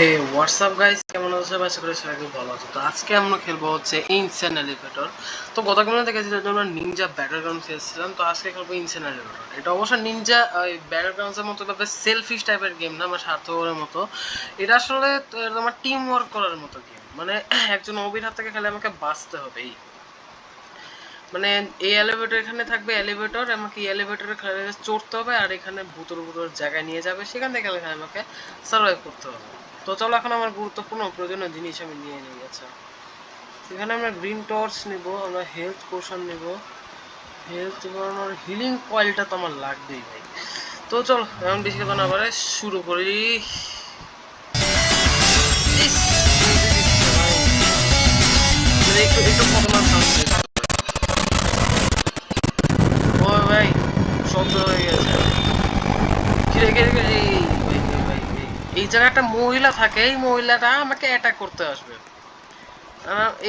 WhatsApp guys, কেমন আছো? আশা করি সবাই খুব ভালো আছো। তো আজকে আমরা খেলবো হচ্ছে ইনসেন এলিভেটর। তো গতকাল দেখেছি আমরা নিনজা ব্যাটল গ্রাউন্ড খেলছিলাম, তো আজকে খেলবো ইনসেন এলিভেটর। এটা অবশ্য নিনজা ব্যাটল গ্রাউন্ডসের মতো ভাবে সেলফিশ টাইপের গেম না, আমার স্বার্থপরের মতো। এটা আসলে তোমার টিম ওয়ার্ক করার মতো গেম, মানে একজন অবির হাত থেকে খেলে আমাকে বাঁচতে হবে। মানে এই এলিভেটর এখানে থাকবে, এলিভেটর আমাকে এই এলিভেটরে চড়তে হবে, আর এখানে ভুতুর ভুতুর জায়গায় নিয়ে যাবে, সেখান থেকে আমাকে সার্ভাইভ করতে হবে। তো চলো, এখন আমার গুরুত্বপূর্ণ প্রয়োজনীয় জিনিস আমি নিয়ে নিই। আচ্ছা, সেখানে আমরা গ্রিন টর্চ নিব, আমরা হেলথ পোশন নিব, হেলথ বাড়ানোর হিলিং কয়েলটা তো আমার লাগবেই ভাই। তো চলো এখন বেশি কথা না বলে শুরু করি। একটু একটু খতরনাক থাকছে। ও ভাই, শব্দ হয়ে গেছে। এই জায়গায় একটা মহিলা থাকে, এই মহিলাটা আমাকে অ্যাটাক করতে আসবে।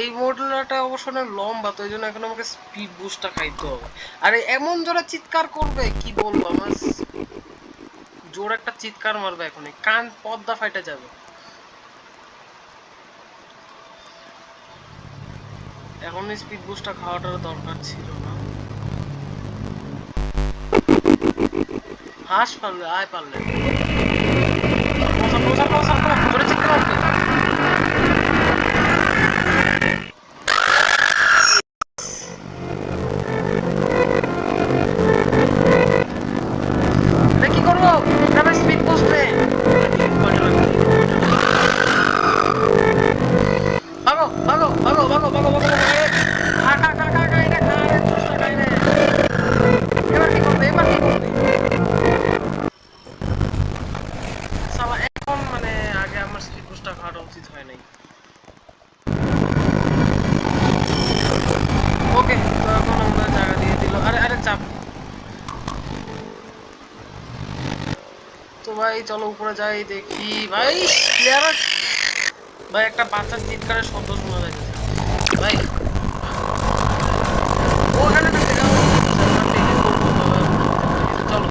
এই মহিলাটা অবশ্য অনেক লম্বা, তো এই জন্য এখন আমাকে স্পিড বুস্টটা খাইতে হবে। আরে এমন জোরে চিৎকার করবে কি বলবো, আমার জোর একটা চিৎকার মারবে, এখনই কান পর্দা ফাইটে যাবে। এখন স্পিড বুস্টটা খাওয়াটার দরকার ছিল না। হাঁস পারলে আয়, পারলে জোরে চিৎকার মারবে। কি করবো স্পিড বুস্টে? ভাগো ভাগো ভাগো ভাগো ভাগো ভাগো, খা খা খা খা খা, এটা খা রে, জুসটা খাই রে। এবার কি করবে, এবার কি করবে? শালা এখন মানে আগে আমার স্পিড বুস্টটা খাওয়াটা উচিত হয় নাই। ওকে, তো এখন আমরা জায়গা দিয়ে দিল। আরে আরে চাপ। তো ভাই চলো উপরে যাই, দেখি ভাই প্লেয়ার। ভাই একটা বাচ্চার চিৎকারের শব্দ শোনা যাচ্ছে ভাই। ওখানে চলো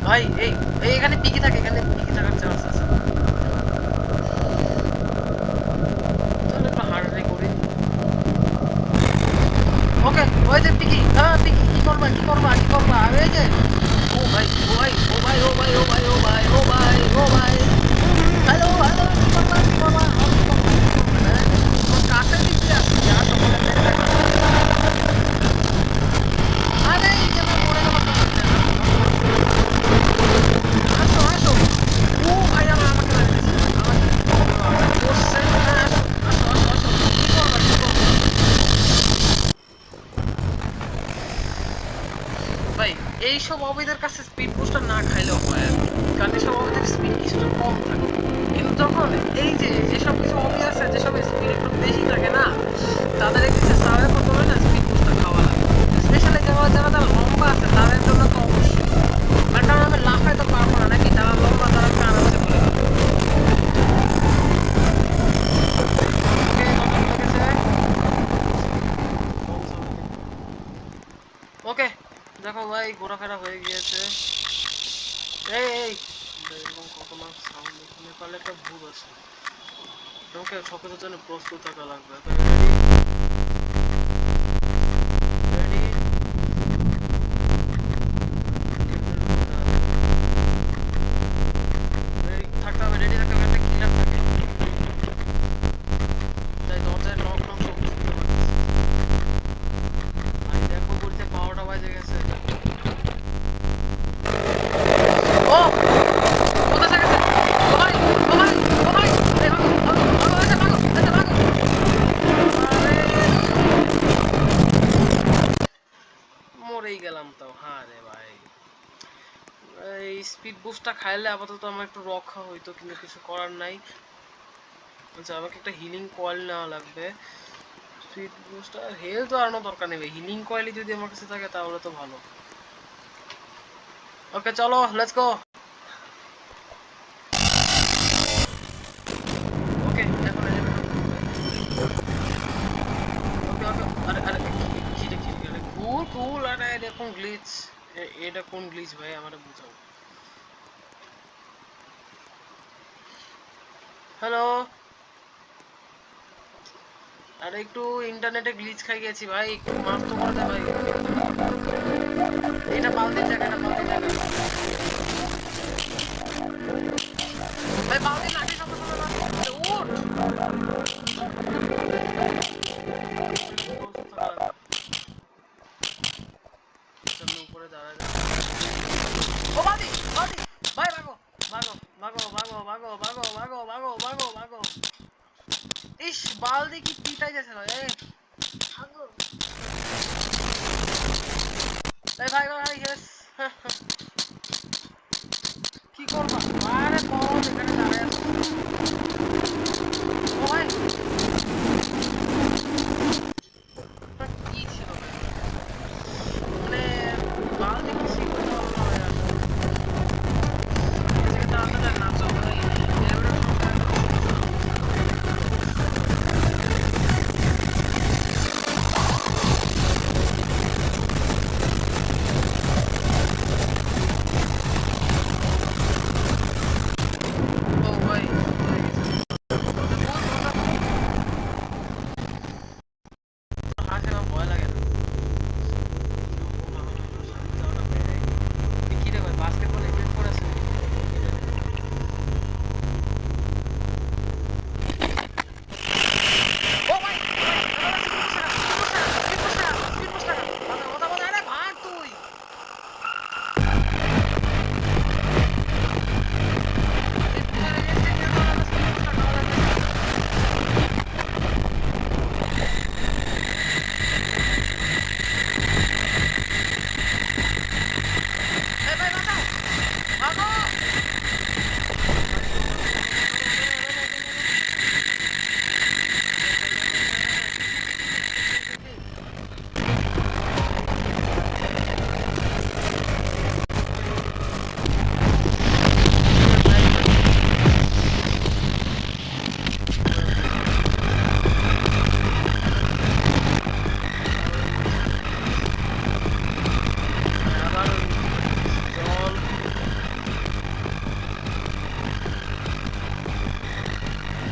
ভাই, এই এখানে পিকি থাকে, এখানে পিকি থাকার চান্স আছে। চলো একটু হার্ডলি করি। ওকে, ওই যে পিকি, হ্যাঁ পিকি, কি করবা কি করবা কি করবা? এই যে ও ভাই ও ভাই ও ভাই ও ভাই ও ভাই ও ভাই ও ভাই ও ভাই, হ্যালো হ্যালো, কি করবা কি করবা? কাছে দিচ্ছি আসছি, আসো বলে আরে কেন পড়ে গেল? আসো আসো। ও ভাই আমার আমাকে লাগতেছে, আমাকে করছে। হ্যাঁ আসো আসো আসো আসো, কি করবা কি করবা? ভাই এইসব অবিদের কাছে স্পিড বুস্টার না খাইলেও হয় আর কি, কারণ এসব অবিদের স্পিড কিছুটা কম থাকে। কিন্তু যখন এই যে যেসব কিছু অবি আছে, যেসব স্পিড একটু বেশি থাকে না, তাদের কিছু সার্ভাইভ করতে হবে না, স্পিড বুস্টার খাওয়া লাগে। স্পেশালি যারা যারা যারা লম্বা আছে তাদের জন্য তো অবশ্যই। আর কারণ আমি লাফাইতে পারবো না নাকি, যারা লম্বা তারা একটু আরামসে বলে দেবে। ওকে দেখো ভাই, ঘোরাফেরা হয়ে গিয়েছে। এই এই এরকম কখনো সাউন্ড এখানে পারলে একটা ভূত আছে, তোমাকে সকলের জন্য প্রস্তুত থাকা লাগবে। রেডি রেডি থাকতে হবে, রেডি থাকতে হবে, একটা কিলার থাকে। তাই দরজায় নক নক শব্দ শুনতে পাচ্ছি। ভাই দেখো বলতে পাওয়াটা বাজে গেছে। ও কোথায় গেছে? ও ভাই ও ভাই ও ভাই, এই ভাগো ভাগো ভাগো, এসে ভাগো এসে ভাগো। আরে মরেই গেলাম তো, হ্যাঁ রে ভাই। এই স্পিড বুস্টটা খাইলে আপাতত আমার একটু রক্ষা হইতো, কিন্তু কিছু করার নাই। আচ্ছা, আমাকে একটা হিলিং কয়েল নেওয়া লাগবে। স্পিড বুস্টার হেলথ বাড়ানোর দরকার নেই, হিলিং কয়েলই যদি আমার কাছে থাকে তাহলে তো ভালো। ওকে চলো লেটস গো। ওকে এখন ওকে ওকে। আরে আরে কি রে কি রে, কুল কুল। আরে এটা কোন গ্লিচ? এটা কোন গ্লিচ ভাই, আমারে বুঝাও। হ্যালো। আরে একটু ইন্টারনেটে গ্লিচ খাই গেছি ভাই, একটু মাফ তো করে দে ভাই। এটা বালতির জায়গা, এটা বালতির জায়গা ভাই, বালতির লাঠি শব্দ শোনা যাচ্ছে। উঠ সামনে উপরে দাঁড়ায় যা। ও বালতি, বালতি ভাই, ভাগো ভাগো ভাগো ভাগো ভাগো ভাগো ভাগো ভাগো ভাগো ভাগো। ইস, বালতি কি পিটাই যাচ্ছে ভাই। এই ভাগো ভাই ভাই ভাই, ইয়েস। কি করবা? আরে বল, এখানে দাঁড়ায় আছো। ও ভাই কি ছিল ভাই? মানে বালতি কিছু করতে পারলো না ভাই। আসলে তাড়াতাড়ি নাচো ভাই। ও ভাই হাসে না, ভয় লাগে না। কি রে ভাই, বাস্কেটবল ইভেন্ট করেছে? ও ভাই ভাগ তুই। ভাই বাঁচাও, ভাগো। আবার জল।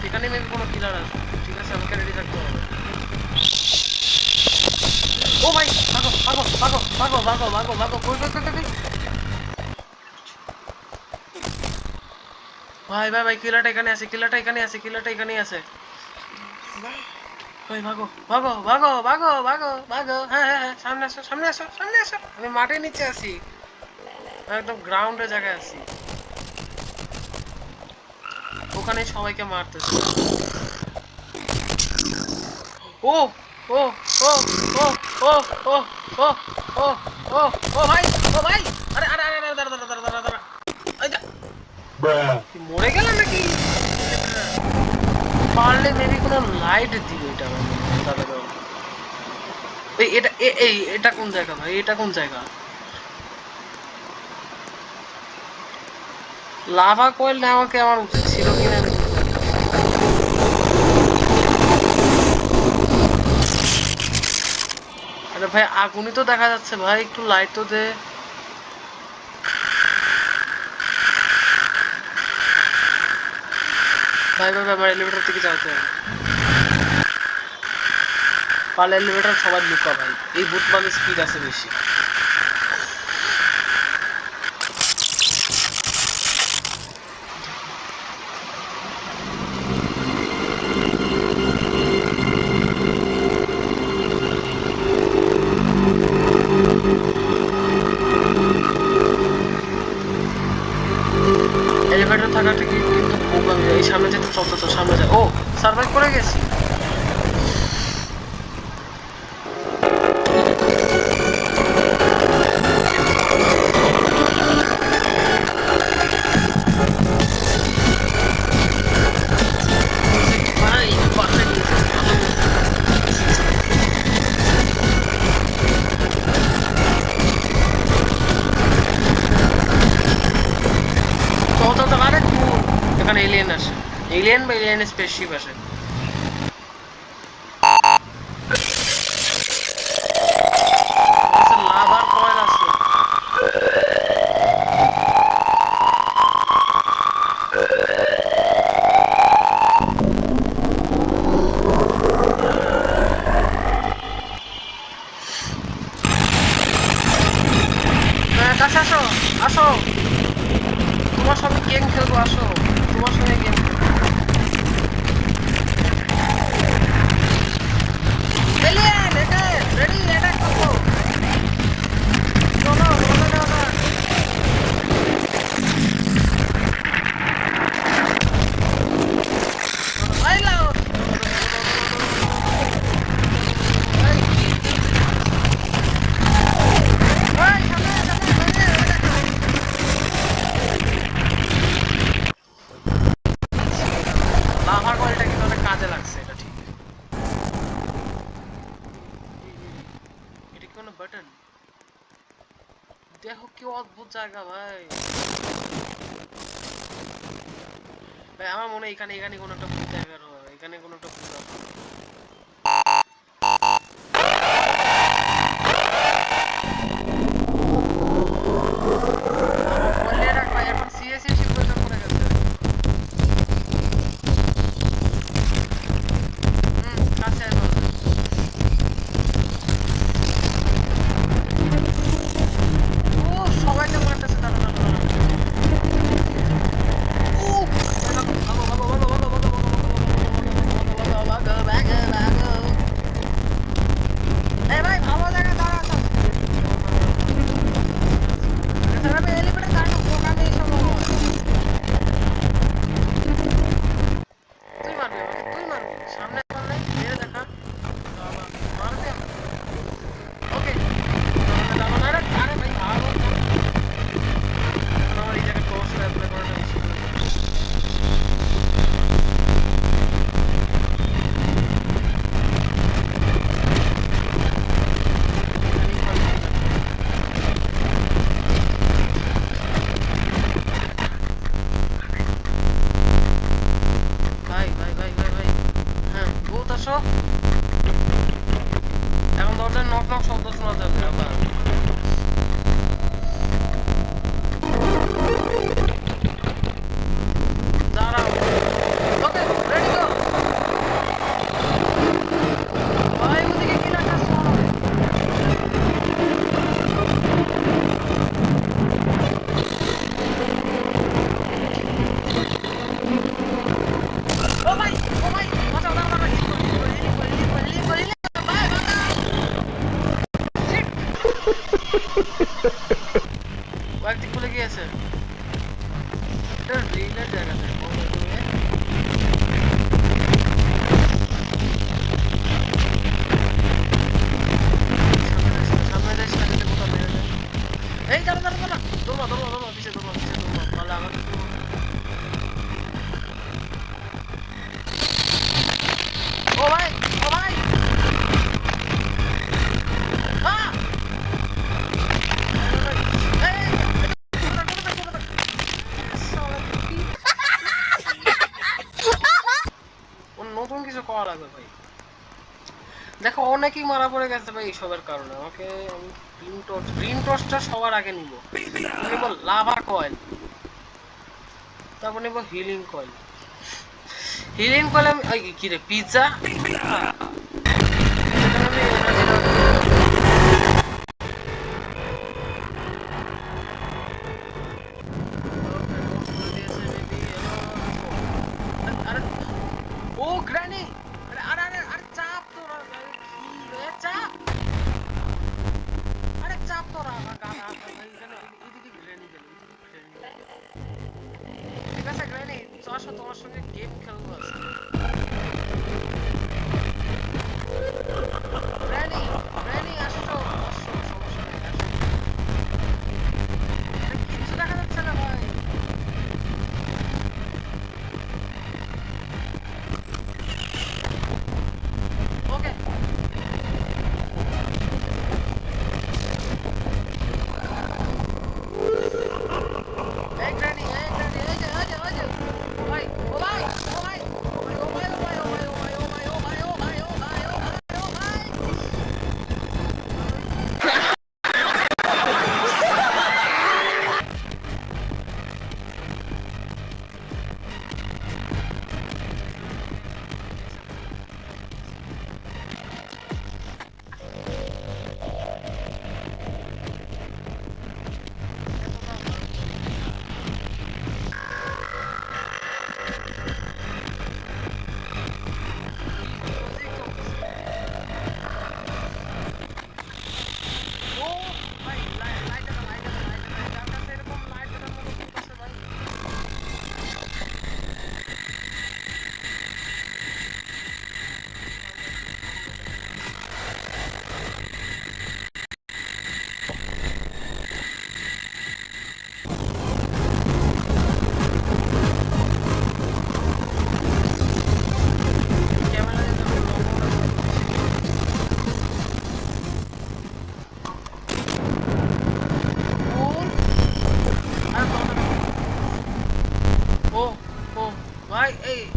এখানে মেবি কোনো কিলার আসবে। ঠিক আছে, আমাকে রেডি থাকতে হবে। ও ভাই ভাগো ভাগো ভাগো ভাগো ভাগো ভাগো ভাগো, কই কই কই কই কই। ভাই ভাই ভাই, কিলারটা এখানে আছে, কিলারটা এখানে আছে, কিলারটা এখানেই আছে ভাই। ভাগো ভাগো ভাগো ভাগো ভাগো ভাগো। হ্যাঁ হ্যাঁ হ্যাঁ, সামনে আসো সামনে আসো সামনে আসো। আমি মাটির নিচে আছি, একদম গ্রাউন্ডের জায়গায় আছি। ওখানে সবাইকে মারতেছে। ও ও ও ও ও ও ও ও ও ও ভাই, ও ভাই। আরে আরে আরে আরে, দাঁড়া দাঁড়া দাঁড়া দাঁড়া দাঁড়া। এই যা, কি মরে গেল নাকি? পারলে মেবি কোনো লাইট দিবে এটা ভাই। দাঁড়া দাঁড়া। এই এটা এই এটা কোন জায়গা ভাই? এটা কোন জায়গা? লাভা কয়েল নেওয়া কি আমার উচিত ছিল কিনা? আরে ভাই, আগুনই তো দেখা যাচ্ছে ভাই, একটু লাইট তো দে। ভাই ভাই ভাই, আমার এলিভেটর থেকে যাইতে হবে। পালে এলিভেটর সবাই লুকা ভাই, এই বুট মানে স্পিড আছে বেশি। এলিভেটর থাকাটা কি কিন্তু বোকামি। এই সামনে যেতে চলতে তো সামনে যায়। ও, সার্ভাইভ করে গেছি। ভাই বাসায় গিয়েছে। তো আরে দূর, এখানে এলিয়েন আসে। এলিয়েন বা এলিয়েন স্পেসশিপ আসে। লাভার কয়েল আছে। কি অদ্ভুত জায়গা ভাই। ভাই আমার মনে হয় এখানে এখানে কোনো একটা ভূত জায়গা রয়েছে, এখানে কোনো একটা ভূত আছে। বললে রাখ ভাই, এখন সিএসসি সিচুয়েশন পড়ে গেছে। কাছে আয় বল। ও সবাই কেমন একটা আছে, দাঁড়া দাঁড়া দাঁড়া। ও ভাগো ভাগো ভাগো ভাগো ভাগো ভাগো ভাগো ভাগো। এই ভাই ভালো জায়গা দাঁড়া তো। স্যার আমি এলিভেটর দাঁড়ানো দোকানে এসে বলো। তুই মারবি আমাকে, তুই মারবি সামনে পারলে মেরে দেখা। মারবি আমাকে। ওকে দাঁড়ানো না রে, আরে ভাই ভালো। আমার এই জায়গায় ক্রস অ্যাপ্লাই করাটা বেশি ভালো। ভাই ভাই ভাই ভাই ভাই হ্যাঁ বহুত আসো। এখন দরজার নক নক শব্দ শোনা যাবে আবার। দাঁড়াও। Okay ready go. ভাই ওদিকে কি রাখা শোনো। ও ভাই বাঁচাও দাঁড়া দাঁড়া। ভাই কয়েকটি খুলে গিয়েছে। এটা রিলের জায়গাতে সামনে দেয় সামনে কোথাও মেরে দেয়। এই দাঁড়া দাঁড়া দাঁড়া দৌড়া দৌড়া দৌড়া পিছিয়ে দৌড়া পিছিয়ে দৌড়া তাহলে আমাকে ও ভাই ও ভাই নতুন কিছু করা লাগবে ভাই। দেখো অনেকেই মারা পড়ে গেছে ভাই এইসবের কারণে। আমাকে আমি গ্রিন টর্চটা সবার আগে নিব। নিব লাভা কয়েল, তারপর নিব হিলিং কয়েল। হিলিং কয়েল আমি কি রে পিৎজা। ও গ্র্যানি আরে আরে আরে আরে চাপ তোরা চাপ আরে চাপ তোরা গানা এখানে এদিকে গ্র্যানি গেল ঠিক আছে গ্র্যানি চলো তোমার সঙ্গে গেম খেলবো আজকে। গ্র্যানি গ্র্যানি আসো সমস্যা নেই আসো। কিছু দেখা যাচ্ছে না ভাই। ওকে এই গ্র্যানি এই যে ভাই ও ভাই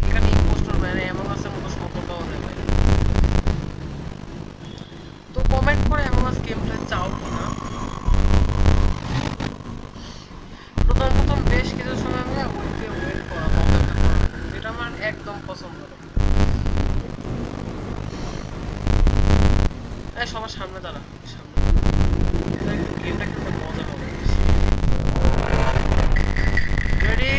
এখানে ইম্পোস্টার মানে এমন আছে মতো সম্পর্ক পাওয়া যায় ভাই। তো কমেন্ট করে এমন আছে গেমটা চাও কিনা। প্রথম বেশ কিছু সময় আমরা ওয়েট করা অপেক্ষা করা, এটা আমার একদম পছন্দ না। এই সবার সামনে দাঁড়া, সামনে গেমটা খেলতে মজা হবে। Ready,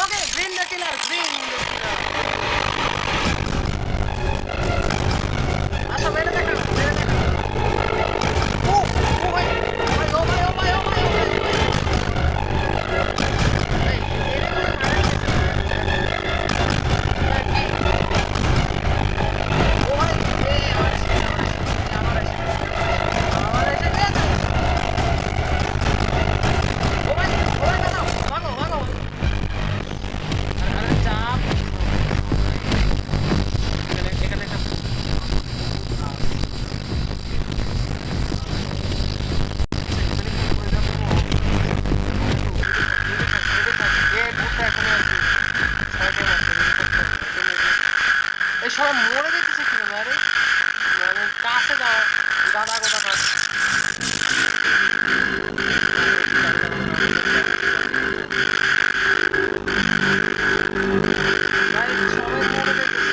okay, green the killer, green the killer. আচ্ছা মেরে দেখা, মেরে দেখা। ও ও ভাই, ও ভাই, ও ভাই, ও ভাই, ও ভাই, ও ভাই, ও ভাই। এই এরে করে মারা গেছে কি? ও ভাই, এ আমার এসে, আমার এসে, আমার এসে গেছে। ও ভাই, দাঁড়াও, ভাগো, ভাগো। আরে চাপ। এখানে একটা এই সবাই মরে যেতেছে কিনা আরে, মানে কাছে যাও দাদা কথা কাজ। ভাই সবাই মরে যেতেছে।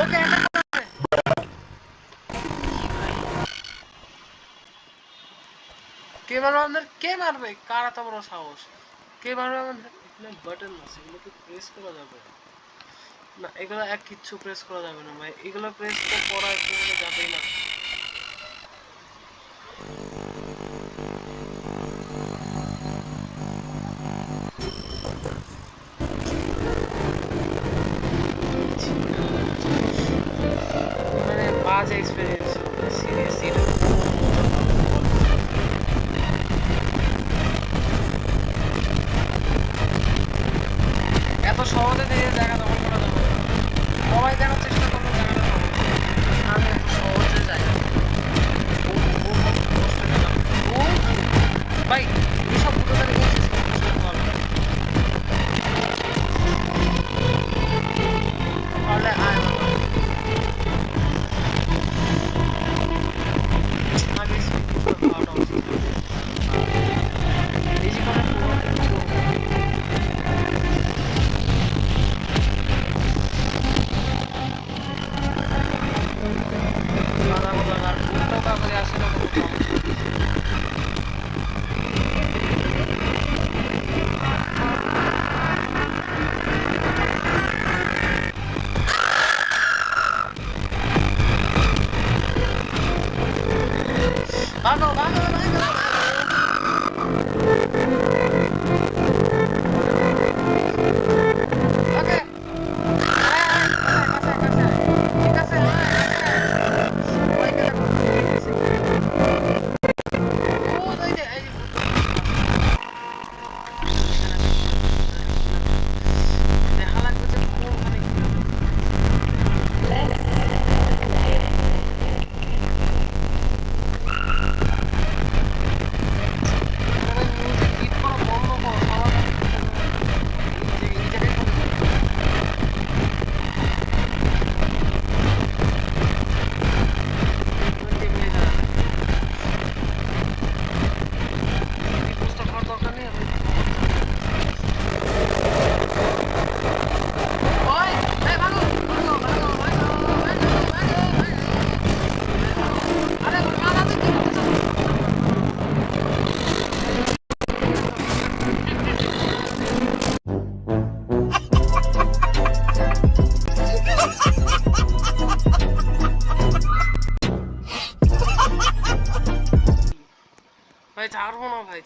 ওকে একটা কে মারবে আমাদের, কে মারবে, কার এত বড় সাহস, কে মারবে আমাদের। এখানে বাটন আছে, এগুলো কি প্রেস করা যাবে না? এগুলো এক কিচ্ছু প্রেস করা যাবে না ভাই, এগুলো প্রেস তো করা কোনো যাবেই না। মানে বাজে এক্সপেরিয়েন্স, সিরিয়াস। এত সহজে দিয়ে জায়গা দখল করা যাবে না, সবাই দেখার চেষ্টা করলে জায়গাটা পাবো, আমি এত সহজে যাই না।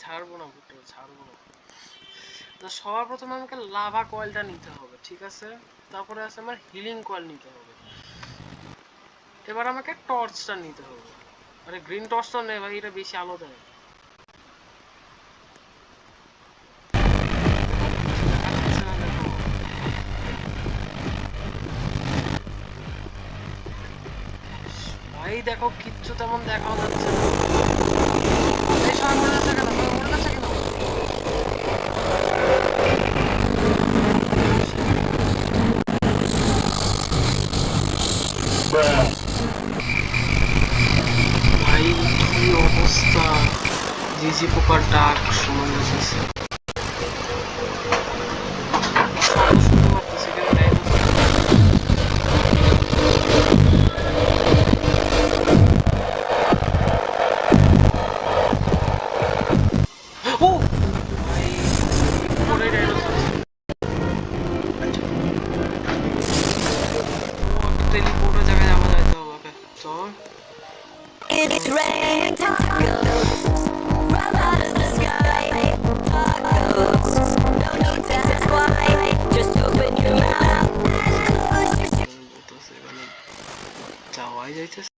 ছাড়বো না ভুট্টো, ছাড়বো না। তো সবার প্রথমে আমাকে লাভা কয়েলটা নিতে হবে, ঠিক আছে? তারপরে আছে আমার হিলিং কয়েল নিতে হবে। এবার আমাকে টর্চটা নিতে হবে। আরে গ্রিন টর্চটা নেই ভাই, এটা বেশি আলো দেয়। ভাই দেখো কিচ্ছু তেমন দেখাও যাচ্ছে না। এই সবাই মরে যাচ্ছে কেন? মরে যাচ্ছে কেন? ভাই কি অবস্থা, জিজি পোকার ডাক সময় এসেছে। শুনতে পারতেছি কেন টাইম? ও ভাই পরে ডাইনোসর টেলিপোর্টের জায়গায় যাওয়া যাইতে হবে। ওকে চল। It's raining tacos from out of the sky. Tacos, no need to ask why. Just open your mouth and close your যাওয়াই যাইতেছে।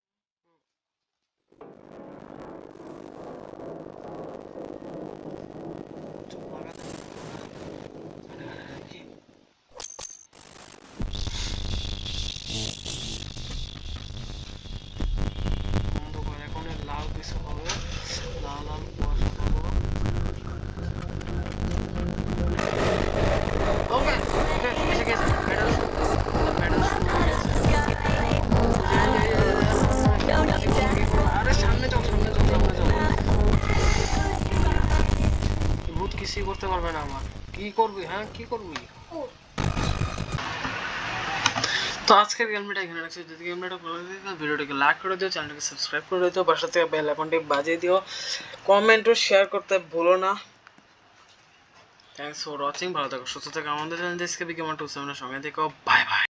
অন্ধকার, এখন লাল কিছু হবে, লাল লাল কুয়াশা পাবো। ওকে ওকে এসে গেছে মেডাল, মেডাল আরে সামনে যাও, সামনে যাও, সামনে যাও। ভূত কিছুই করতে পারবে না আমার। কি করবি? হ্যাঁ কি করবি? তো আজকের গেমটা এখানে রাখছি। যদি গেমটা ভালো লাগে ভিডিওটাকে লাইক করে দিও, চ্যানেলটাকে সাবস্ক্রাইব করে দিও, পাশে থেকে বেল আইকনটি বাজিয়ে দিও, কমেন্ট ও শেয়ার করতে ভুলো না। থ্যাংকস ফর ওয়াচিং, ভালো থাকো, সুস্থ থাকো। আমাদের চ্যানেল এসকেবি গেমার 27 এর সঙ্গে থেকো। Bye bye.